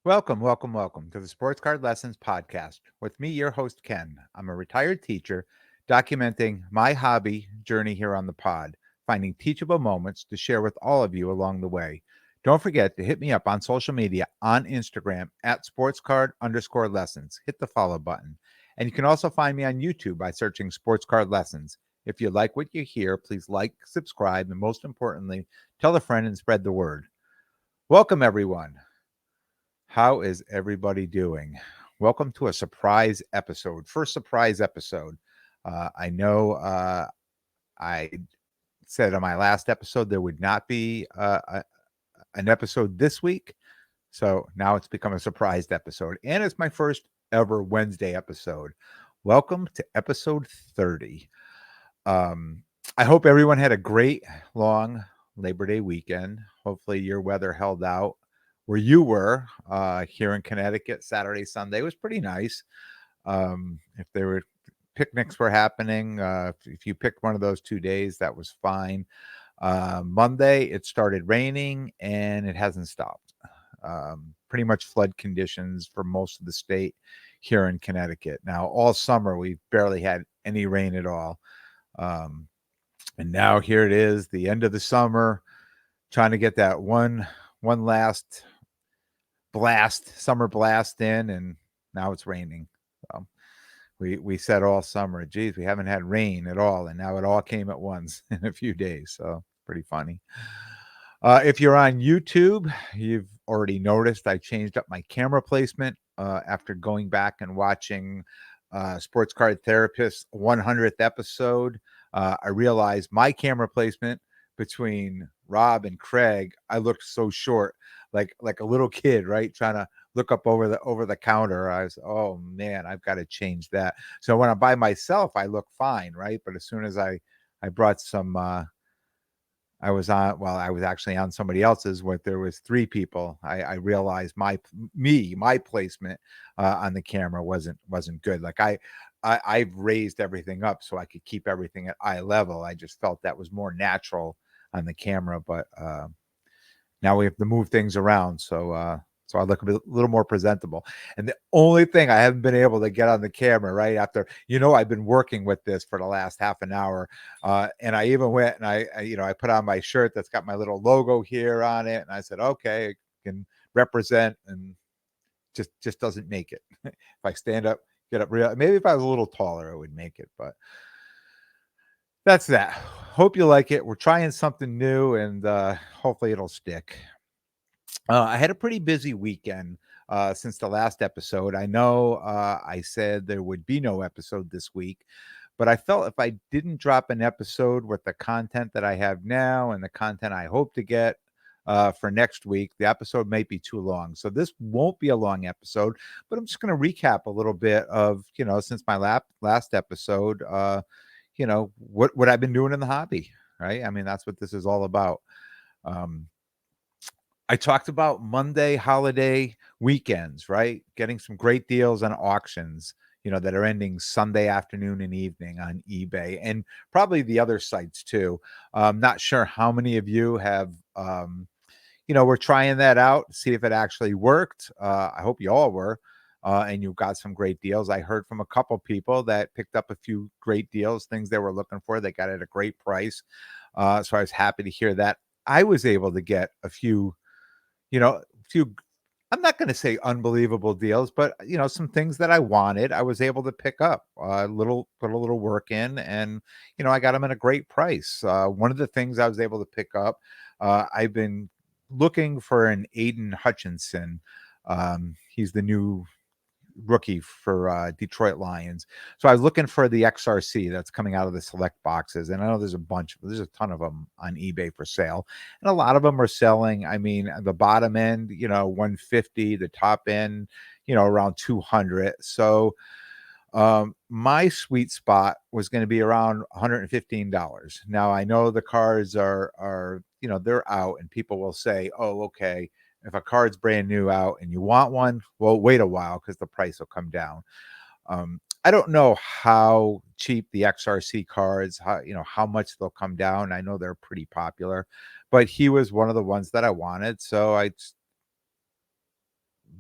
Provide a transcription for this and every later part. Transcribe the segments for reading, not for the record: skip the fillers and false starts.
Welcome to the Sports Card Lessons podcast with me, your host, Ken. I'm a retired teacher documenting my hobby journey here on the pod, finding teachable moments to share with all of you along the way. Don't forget to hit me up on social media on Instagram at sportscard_lessons. Hit the follow button. And you can also find me on YouTube by searching Sports Card Lessons. If you like what you hear, please like, subscribe, and most importantly, tell a friend and spread the word. Welcome, everyone. How is everybody doing? Welcome to a surprise episode. First surprise episode. I know I said on my last episode there would not be an episode this week. So now it's become a surprised episode. And it's my first ever Wednesday episode. Welcome to episode 30. I hope everyone had a great long Labor Day weekend. Hopefully your weather held out where you were here in Connecticut. Saturday, Sunday was pretty nice. If there were picnics were happening, if you picked one of those 2 days, that was fine. Monday, it started raining and it hasn't stopped. Pretty much flood conditions for most of the state here in Connecticut. Now, all summer, we've barely had any rain at all. And now here it is, the end of the summer, trying to get that one last summer blast in, and now it's raining. So we said all summer, geez, we haven't had rain at all, and now it all came at once in a few days. So pretty funny. If you're on YouTube, you've already noticed I changed up my camera placement after going back and watching Sports Card Therapist's 100th episode. I realized my camera placement between Rob and Craig, I looked so short, like a little kid, right? Trying to look up over the counter. I was, oh man, I've got to change that. So when I'm by myself, I look fine, right? But as soon as I brought some I was actually on somebody else's where there was three people. I realized my placement on the camera wasn't good. Like I've raised everything up so I could keep everything at eye level. I just felt that was more natural on the camera, but now we have to move things around. So I look a little more presentable. And the only thing I haven't been able to get on the camera right after, I've been working with this for the last half an hour. And I even went and I put on my shirt that's got my little logo here on it. And I said, okay, I can represent, and just doesn't make it. If I stand up, get up real, maybe if I was a little taller, it would make it, but that's that. Hope you like it. We're trying something new, and hopefully it'll stick. I had a pretty busy weekend since the last episode. I know I said there would be no episode this week, but I felt if I didn't drop an episode with the content that I have now and the content I hope to get for next week, the episode might be too long. So this won't be a long episode, but I'm just going to recap a little bit of, since my last episode, what I've been doing in the hobby, right? I mean, that's what this is all about. I talked about Monday holiday weekends, right? Getting some great deals on auctions, that are ending Sunday afternoon and evening on eBay and probably the other sites too. Not sure how many of you have, we're trying that out, see if it actually worked. I hope you all were. And you got some great deals. I heard from a couple people that picked up a few great deals, things they were looking for. They got it at a great price. So I was happy to hear that. I was able to get a few I'm not going to say unbelievable deals, but some things that I wanted, I was able to pick up put a little work in, and I got them at a great price. One of the things I was able to pick up, I've been looking for an Aiden Hutchinson. He's the new rookie for Detroit Lions. So I was looking for the XRC that's coming out of the select boxes. And I know there's a ton of them on eBay for sale. And a lot of them are selling. I mean, the bottom end, 150, the top end, around 200. So my sweet spot was going to be around $115. Now I know the cards are, they're out, and people will say, oh, okay, if a card's brand new out and you want one, well, wait a while because the price will come down. I don't know how cheap the XRC cards, how much they'll come down. I know they're pretty popular, but he was one of the ones that I wanted. So I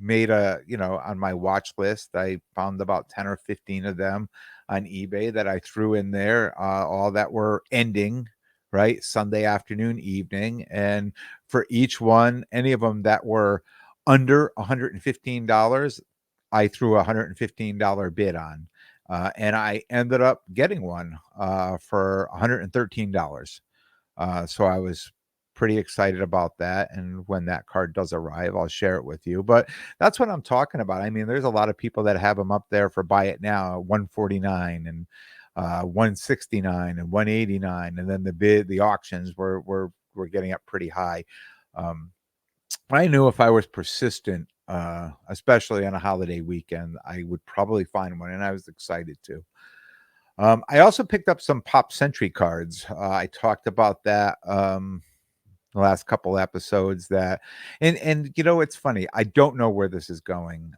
made a, on my watch list, I found about 10 or 15 of them on eBay that I threw in there, all that were ending, right? Sunday afternoon, evening. And for each one, any of them that were under $115, I threw a $115 bid on. And I ended up getting one for $113. So I was pretty excited about that. And when that card does arrive, I'll share it with you. But that's what I'm talking about. I mean, there's a lot of people that have them up there for buy it now, 149 and 169 and 189. And then the auctions were getting up pretty high. Um, I knew if I was persistent, especially on a holiday weekend, I would probably find one, and I was excited to. I also picked up some Pop Century cards. I talked about that the last couple episodes that, and it's funny. I don't know where this is going.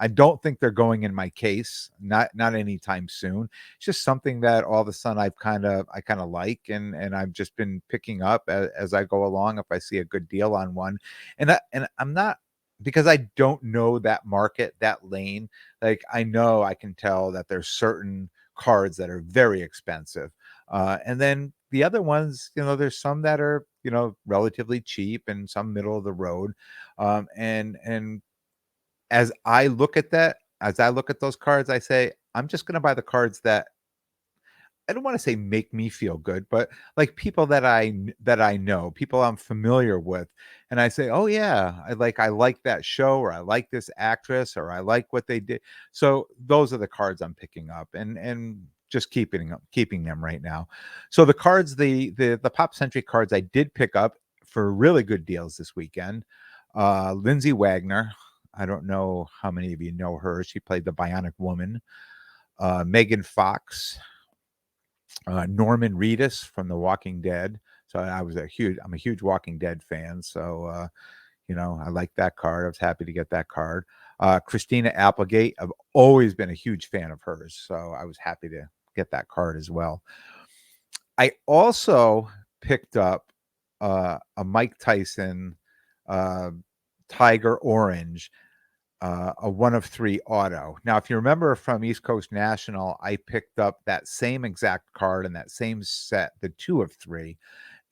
I don't think they're going in my case, not anytime soon. It's just something that all of a sudden I kind of like, and I've just been picking up as I go along if I see a good deal on one, and I'm not, because I don't know that market, that lane. Like, I know I can tell that there's certain cards that are very expensive. And then the other ones, there's some that are, relatively cheap and some middle of the road. And as I look at those cards, I say, I'm just going to buy the cards that, I don't want to say make me feel good, but like people that I know, people I'm familiar with, and I say, "Oh yeah, I like that show, or I like this actress, or I like what they did." So those are the cards I'm picking up, and just keeping them right now. So the cards, the Pop Century cards I did pick up for really good deals this weekend. Lindsay Wagner. I don't know how many of you know her. She played the Bionic Woman. Megan Fox, Norman Reedus from The Walking Dead. So I'm a huge Walking Dead fan. So, I like that card. I was happy to get that card. Christina Applegate, I've always been a huge fan of hers. So I was happy to get that card as well. I also picked up a Mike Tyson uh, Tiger Orange, a 1 of 3 auto. Now, if you remember from East Coast National, I picked up that same exact card and that same set, the 2 of 3.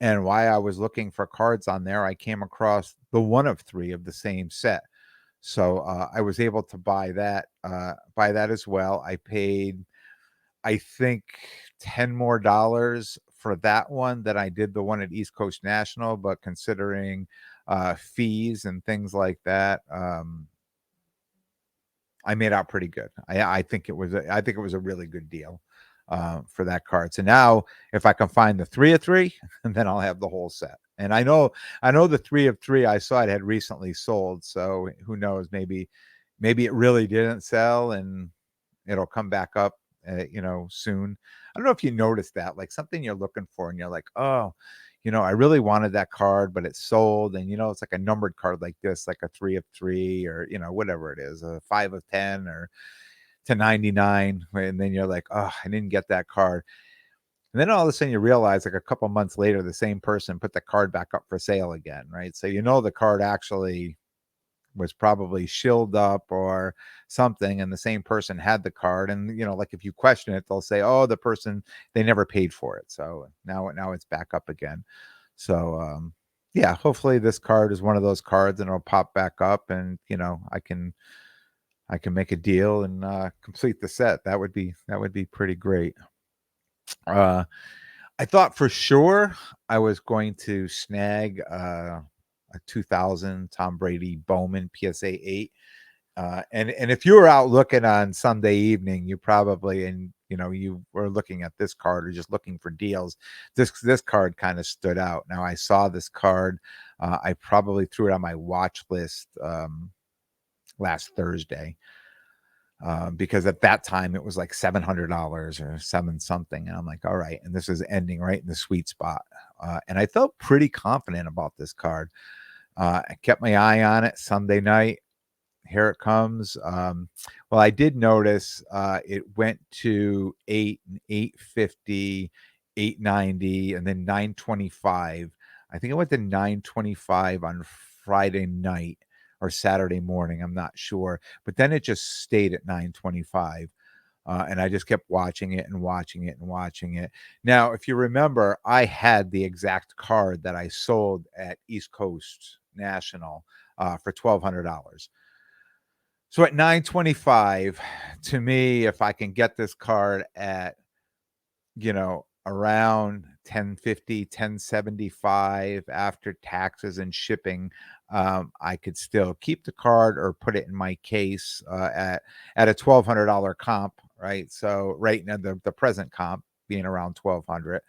And while I was looking for cards on there, I came across the 1 of 3 of the same set. So I was able to buy that as well. I paid, I think, $10 more for that one than I did the one at East Coast National. But considering fees and things like that, I made out pretty good. I think it was a really good deal for that card. So now, if I can find the 3 of 3, then I'll have the whole set. And I know the 3 of 3 I saw it had recently sold. So who knows? Maybe it really didn't sell, and it'll come back up, soon. I don't know if you noticed that, like something you're looking for, and you're like, oh, I really wanted that card, but it's sold. And it's like a numbered card like this, like a 3 of 3, or whatever it is, a 5 of 10, or to 99, and then you're like, oh, I didn't get that card. And then all of a sudden you realize, like a couple months later, the same person put the card back up for sale again, right? So the card actually was probably shilled up or something, and the same person had the card. And like, if you question it, they'll say, oh, the person, they never paid for it, so now it's back up again. So yeah, hopefully this card is one of those cards and it'll pop back up, and I can make a deal and complete the set. That would be pretty great. uh I thought for sure I was going to snag a 2000 Tom Brady Bowman PSA 8. And if you were out looking on Sunday evening, you probably, and you were looking at this card or just looking for deals, this card kind of stood out. Now, I saw this card. I probably threw it on my watch list last Thursday, because at that time it was like $700 or seven something, and I'm like, all right, and this is ending right in the sweet spot. And I felt pretty confident about this card. I kept my eye on it Sunday night. Here it comes. Well, I did notice it went to 850, 890, and then 925. I think it went to 925 on Friday night. or Saturday morning. I'm not sure. But then it just stayed at 925. And I just kept watching it and watching it and watching it. Now, if you remember, I had the exact card that I sold at East Coast National for $1,200. So at 925, to me, if I can get this card at, around 1050, 1075 after taxes and shipping, I could still keep the card or put it in my case at a $1,200 comp, right? So right now the present comp being around 1,200,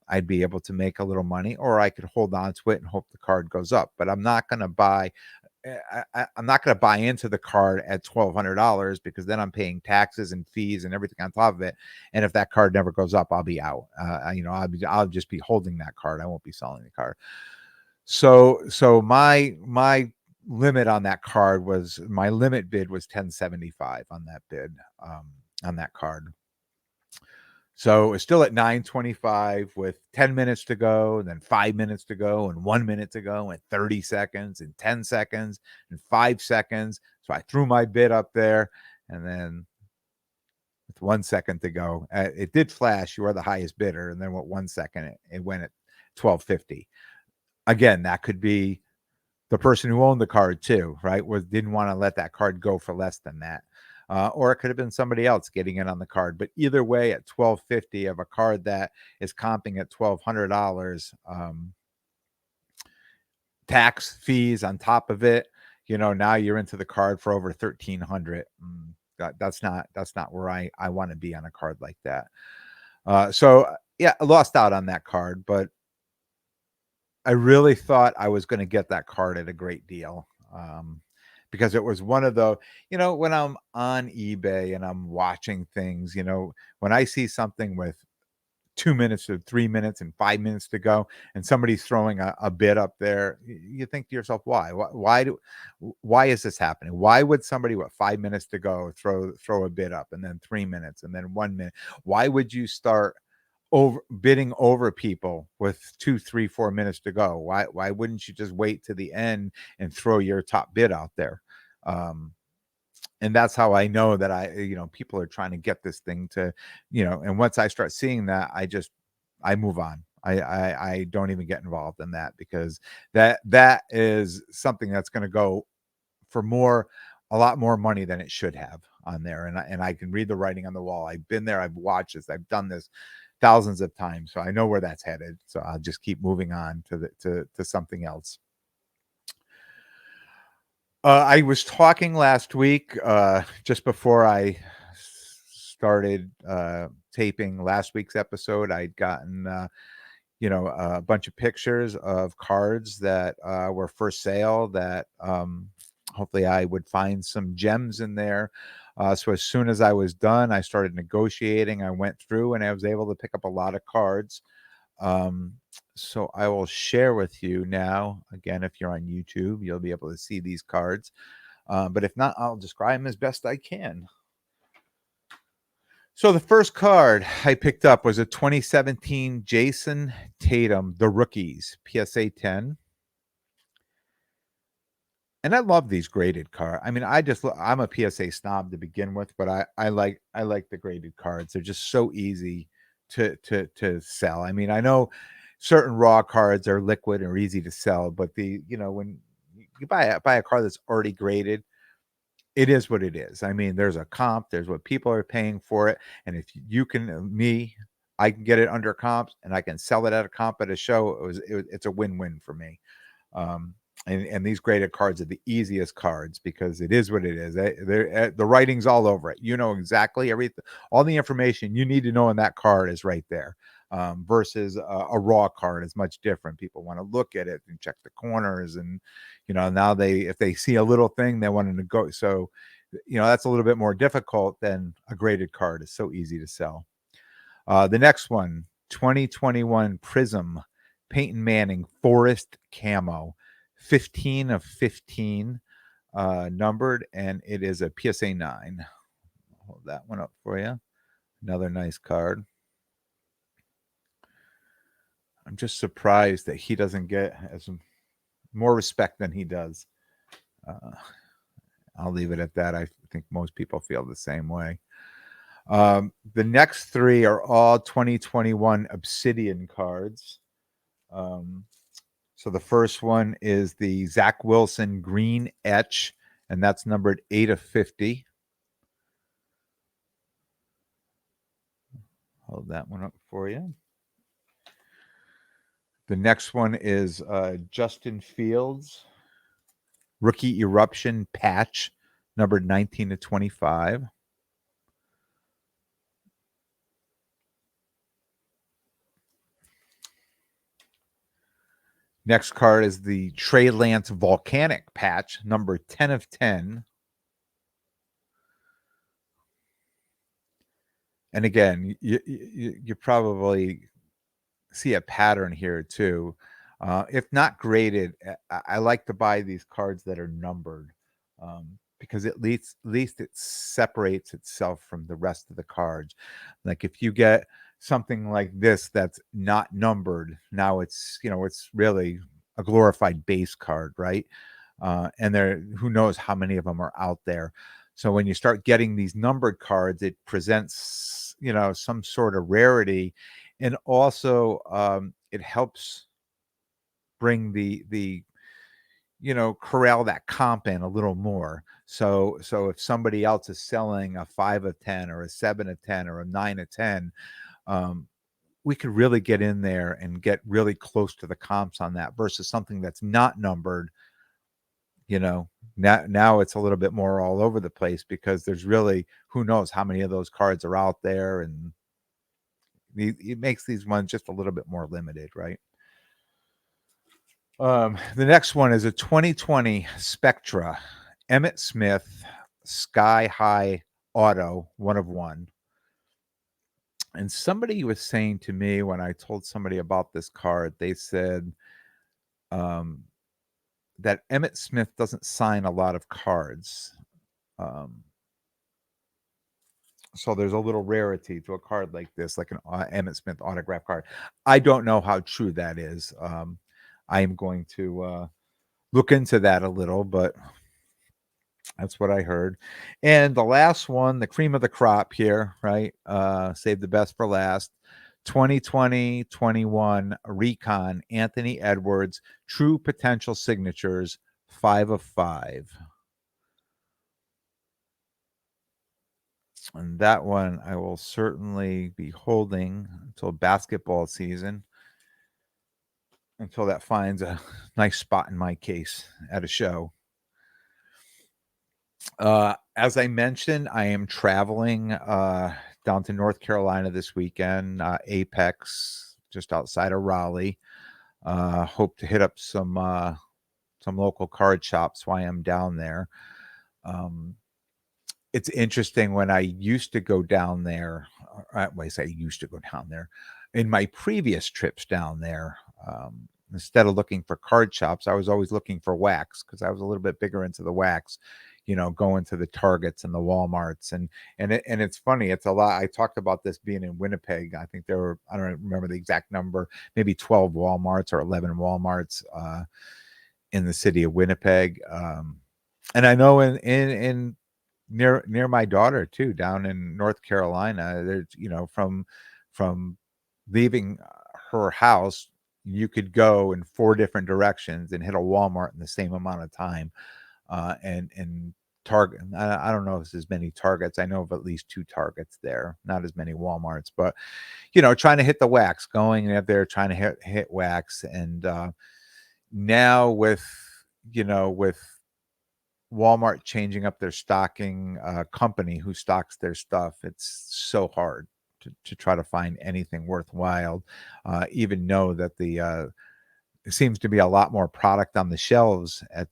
I'd be able to make a little money, or I could hold on to it and hope the card goes up. But I'm not going to buy I'm not going to buy into the card at $1,200 because then I'm paying taxes and fees and everything on top of it. And if that card never goes up, I'll be out. I'll just be holding that card. I won't be selling the card. So my limit on that card was, my limit bid was 1075 on that bid, on that card. So it's still at 925 with 10 minutes to go, and then 5 minutes to go, and 1 minute to go, and 30 seconds, and 10 seconds, and 5 seconds. So I threw my bid up there, and then with 1 second to go, it did flash, you are the highest bidder. And then with 1 second, it went at 1250. Again, that could be the person who owned the card too, right? Didn't want to let that card go for less than that. Or it could have been somebody else getting in on the card. But either way, at $1,250 of a card that is comping at $1,200, tax fees on top of it, now you're into the card for over $1,300. That's not where I want to be on a card like that. So yeah, I lost out on that card, but I really thought I was going to get that card at a great deal. Because it was one of the, when I'm on eBay and I'm watching things, when I see something with 2 minutes or 3 minutes and 5 minutes to go, and somebody's throwing a bid up there, you think to yourself, why is this happening? Why would somebody with 5 minutes to go throw a bid up, and then 3 minutes, and then 1 minute? Why would you start bidding over people with 2, 3, 4 minutes to go? Why wouldn't you just wait to the end and throw your top bid out there? And that's how I know that people are trying to get this thing to, and once I start seeing that, I move on. I don't even get involved in that, because that is something that's going to go for a lot more money than it should have on there. And I can read the writing on the wall. I've been there. I've watched this. I've done this thousands of times. So I know where that's headed. So I'll just keep moving on to something else. I was talking last week, just before I started taping last week's episode. I'd gotten, a bunch of pictures of cards that were for sale that hopefully I would find some gems in there. So as soon as I was done, I started negotiating. I went through and I was able to pick up a lot of cards. So I will share with you now. Again, if you're on YouTube, you'll be able to see these cards. But if not, I'll describe them as best I can. So the first card I picked up was a 2017 Jayson Tatum, The Rookies, PSA 10. And I love these graded cards. I mean, I'm a PSA snob to begin with, but I like the graded cards. They're just so easy to sell. I mean, I know certain raw cards are liquid or easy to sell, but when you buy a card that's already graded, it is what it is. I mean, there's a comp, there's what people are paying for it, and if you can, I can get it under comps and I can sell it at a comp at a show. It's a win-win for me. And these graded cards are the easiest cards because it is what it is. The writing's all over it. You know exactly everything. All the information you need to know in that card is right there. Versus a raw card is much different. People want to look at it and check the corners, and now if they see a little thing, they want to go. So that's a little bit more difficult than a graded card. It's so easy to sell. The next one, 2021 Prism Peyton Manning Forest Camo, 15 of 15, numbered, and it is a PSA 9. I'll hold that one up for you. Another nice card. I'm just surprised that he doesn't get more respect than he does. Uh, I'll leave it at that. I think most people feel the same way. The next three are all 2021 Obsidian cards. So the first one is the Zach Wilson Green Etch, and that's numbered 8/50. Hold that one up for you. The next one is Justin Fields Rookie Eruption Patch, numbered 19/25. Next card is the Trey Lance Volcanic Patch, number 10/10. And again, you probably see a pattern here too. If not graded, I like to buy these cards that are numbered, because at least it separates itself from the rest of the cards. Like if you get something like this that's not numbered, now it's it's really a glorified base card, right? And who knows how many of them are out there. So when you start getting these numbered cards, it presents some sort of rarity, and also it helps bring the corral that comp in a little more. So if somebody else is selling a 5/10 or a 7/10 or a 9/10, we could really get in there and get really close to the comps on that versus something that's not numbered. Now it's a little bit more all over the place because there's really who knows how many of those cards are out there, and it makes these ones just a little bit more limited, right? The next one is a 2020 Spectra Emmitt Smith Sky High Auto 1/1. And somebody was saying to me when I told somebody about this card, they said that Emmitt Smith doesn't sign a lot of cards. So there's a little rarity to a card like this, like an Emmitt Smith autograph card. I don't know how true that is. I am going to look into that a little, but that's what I heard. And the last one, the cream of the crop here, right? Save the best for last. 2020-21 Recon Anthony Edwards True Potential Signatures 5/5. And that one I will certainly be holding until basketball season, until that finds a nice spot in my case at a show. As I mentioned, I am traveling down to North Carolina this weekend, Apex, just outside of Raleigh. Hope to hit up some local card shops while I'm down there. It's interesting when I used to go down there. I say used to go down there. In my previous trips down there, instead of looking for card shops, I was always looking for wax because I was a little bit bigger into the wax. Going to the Targets and the Walmarts, and it's funny. It's a lot. I talked about this being in Winnipeg. I think there were, I don't remember the exact number, maybe 12 Walmarts or 11 Walmarts in the city of Winnipeg. And I know in near my daughter too, down in North Carolina, there's from leaving her house, you could go in 4 different directions and hit a Walmart in the same amount of time. And Target, I don't know if there's as many Targets. I know of at least 2 Targets there, not as many Walmarts, but trying to hit the wax, going out there trying to hit wax. And now with Walmart changing up their stocking company who stocks their stuff, it's so hard to try to find anything worthwhile. Even know that there seems to be a lot more product on the shelves at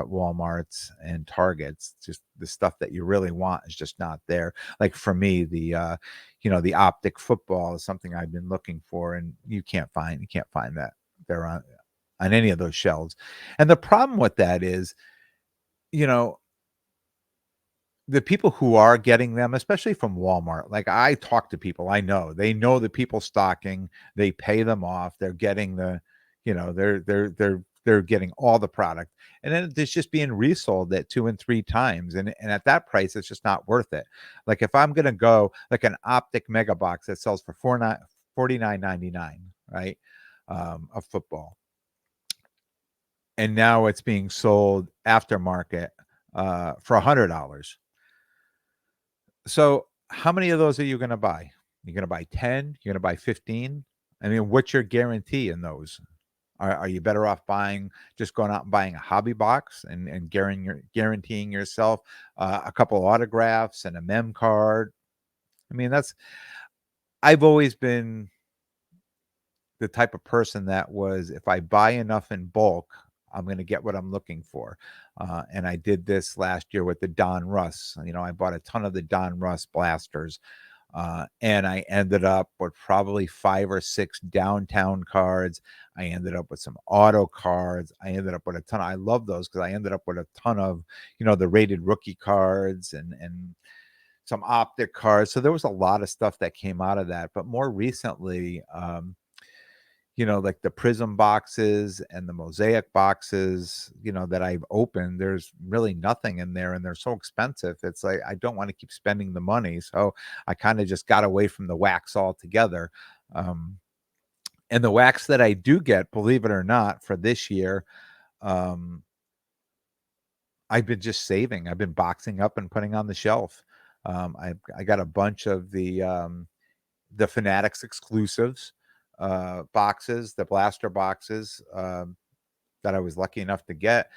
Walmarts and Targets. Just the stuff that you really want is just not there. Like for me, the optic football is something I've been looking for, and you can't find that there on any of those shelves. And the problem with that is, the people who are getting them, especially from Walmart, like I talk to people, I know they know the people stocking, they pay them off, they're getting they're they're getting all the product, and then it's just being resold at 2 and 3 times, and at that price, it's just not worth it. Like, if I'm gonna go like an Optic Mega Box that sells for 49.99, right, of football, and now it's being sold aftermarket, for $100. So, how many of those are you gonna buy? You're gonna buy 10? You're gonna buy 15? I mean, what's your guarantee in those? Are you better off buying just going out and buying a hobby box and guaranteeing yourself, a couple autographs and a mem card? I mean, that's I've always been the type of person that was, if I buy enough in bulk, I'm gonna get what I'm looking for. And I did this last year with the Don Russ. You know, I bought a ton of the Don Russ blasters, and I ended up with probably 5 or 6 downtown cards. I ended up with some auto cards. I ended up with a ton. I love those because I ended up with a ton of, the rated rookie cards and some optic cards. So there was a lot of stuff that came out of that. But more recently, like the Prism boxes and the Mosaic boxes, that I've opened, there's really nothing in there and they're so expensive. It's like I don't want to keep spending the money. So I kind of just got away from the wax altogether. Um, and the wax that I do get, believe it or not, for this year, um, I've been just saving. I've been boxing up and putting on the shelf. I got a bunch of the Fanatics exclusives boxes, the blaster boxes, that I was lucky enough to get,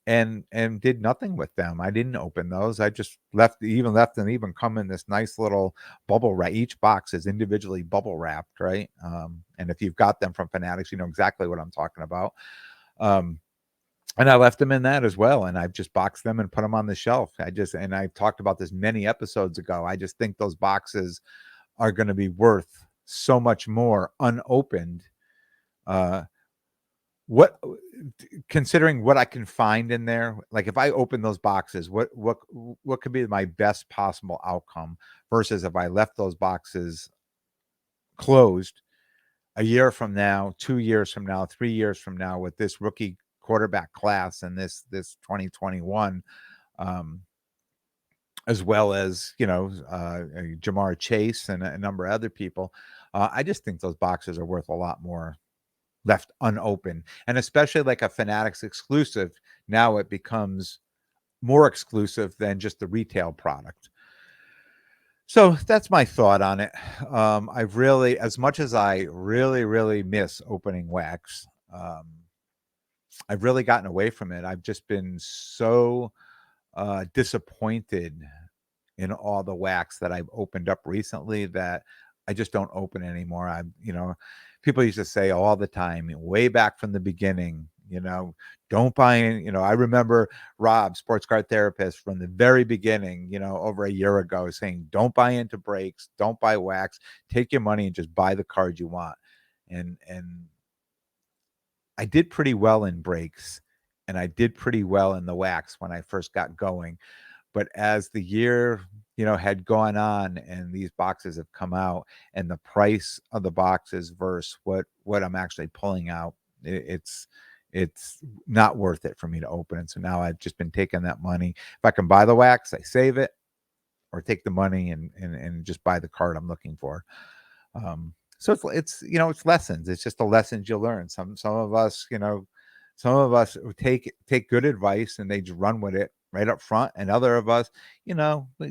and did nothing with them. I didn't open those. I just left them even come in this nice little bubble wrap. Each box is individually bubble wrapped, right? And if you've got them from Fanatics, you know exactly what I'm talking about. And I left them in that as well, and I've just boxed them and put them on the shelf. And I talked about this many episodes ago. I just think those boxes are going to be worth so much more unopened. What considering what I can find in there, like if I open those boxes, what could be my best possible outcome versus if I left those boxes closed a year from now, 2 years from now, 3 years from now with this rookie quarterback class and this 2021, um, as well as, Jamar Chase and a number of other people. I just think those boxes are worth a lot more left unopened. And especially like a Fanatics exclusive, now it becomes more exclusive than just the retail product. So that's my thought on it. I've really, as much as I really, really miss opening wax, I've really gotten away from it. I've just been so disappointed in all the wax that I've opened up recently that I just don't open anymore. People used to say all the time, way back from the beginning, don't buy in. I remember Rob, sports card therapist, from the very beginning, over a year ago, saying, don't buy into breaks, don't buy wax, take your money and just buy the card you want. And I did pretty well in breaks and I did pretty well in the wax when I first got going. But as the year, had gone on and these boxes have come out and the price of the boxes versus what I'm actually pulling out, it's not worth it for me to open. And so now I've just been taking that money. If I can buy the wax, I save it or take the money and just buy the card I'm looking for. So it's lessons. It's just the lessons you learn. Some of us, take good advice and they just run with it right up front, and other of us,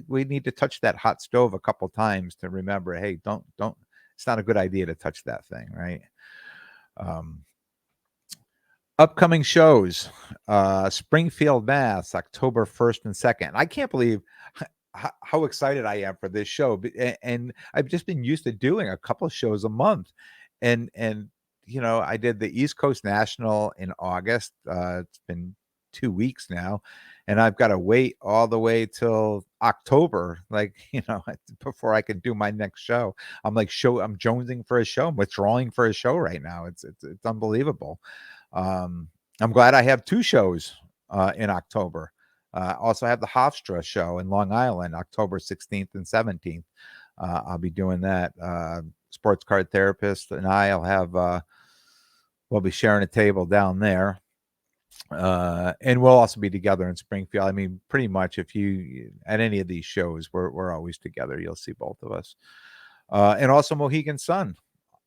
we need to touch that hot stove a couple times to remember, hey, don't. It's not a good idea to touch that thing, right? Upcoming shows, Springfield, Mass, October 1st and 2nd. I can't believe how excited I am for this show. And I've just been used to doing a couple of shows a month. And I did the East Coast National in August. It's been 2 weeks now, and I've got to wait all the way till October, before I can do my next show. I'm jonesing for a show. I'm withdrawing for a show right now. It's unbelievable. I'm glad I have 2 shows in October. Also have the Hofstra show in Long Island, October 16th and 17th. I'll be doing that. Sports card therapist and we'll be sharing a table down there. And we'll also be together in Springfield. I mean, pretty much if you at any of these shows, we're always together. You'll see both of us. And also Mohegan Sun,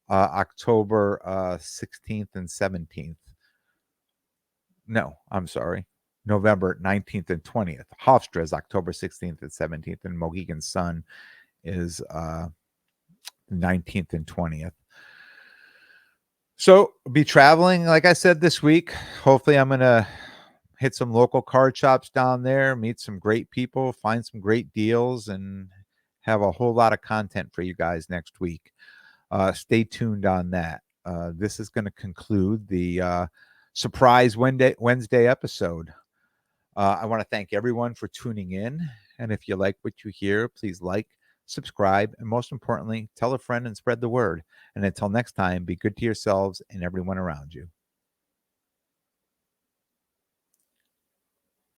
October 16th and 17th. No, I'm sorry. November 19th and 20th. Hofstra is October 16th and 17th, and Mohegan Sun is 19th and 20th. So be traveling, like I said, this week. Hopefully I'm going to hit some local card shops down there, meet some great people, find some great deals, and have a whole lot of content for you guys next week. Stay tuned on that. This is going to conclude the surprise Wednesday episode. I want to thank everyone for tuning in. And if you like what you hear, please like, subscribe, and most importantly, tell a friend and spread the word. And until next time, be good to yourselves and everyone around you.